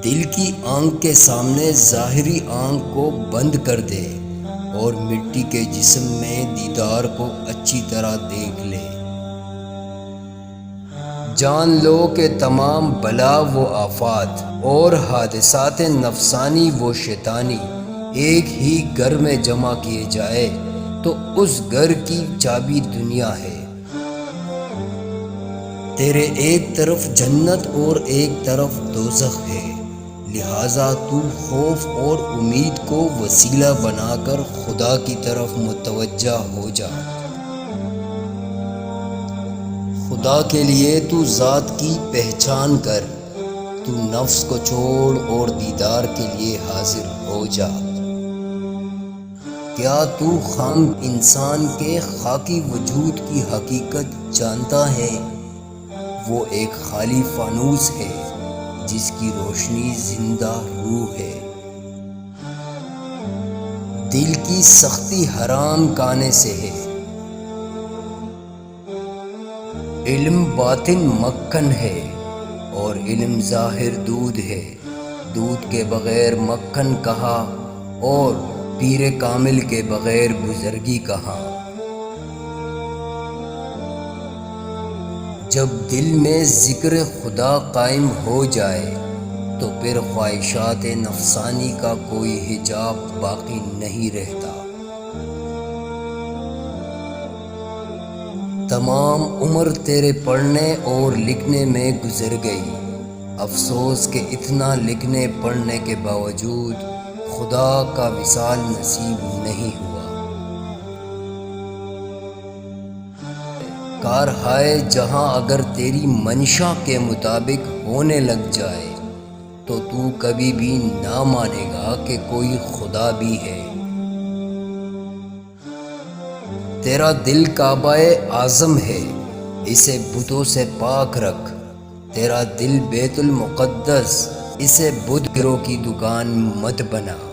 دل کی آنکھ کے سامنے ظاہری آنکھ کو بند کر دے اور مٹی کے جسم میں دیدار کو اچھی طرح دیکھ لے۔ جان لو کہ تمام بلا و آفات اور حادثات نفسانی و شیطانی ایک ہی گھر میں جمع کیے جائے تو اس گھر کی چابی دنیا ہے۔ تیرے ایک طرف جنت اور ایک طرف دوزخ ہے، لہٰذا تو خوف اور امید کو وسیلہ بنا کر خدا کی طرف متوجہ ہو جا۔ خدا کے لیے تو ذات کی پہچان کر، تو نفس کو چھوڑ اور دیدار کے لیے حاضر ہو جا۔ کیا تو خام انسان کے خاکی وجود کی حقیقت جانتا ہے؟ وہ ایک خالی فانوس ہے جس کی روشنی زندہ روح ہے۔ دل کی سختی حرام کھانے سے ہے، علم باطن مکھن ہے اور علم ظاہر دودھ ہے۔ دودھ کے بغیر مکھن کہاں اور پیر کامل کے بغیر بزرگی کہاں۔ جب دل میں ذکر خدا قائم ہو جائے تو پھر خواہشات نفسانی کا کوئی حجاب باقی نہیں رہتا۔ تمام عمر تیرے پڑھنے اور لکھنے میں گزر گئی، افسوس کہ اتنا لکھنے پڑھنے کے باوجود خدا کا وصال نصیب نہیں ہوا۔ کار ہائے جہاں اگر تیری منشا کے مطابق ہونے لگ جائے تو کبھی بھی نہ مانے گا کہ کوئی خدا بھی ہے۔ تیرا دل کعبہ اعظم ہے، اسے بتوں سے پاک رکھ۔ تیرا دل بیت المقدس، اسے بت گروں کی دکان مت بنا۔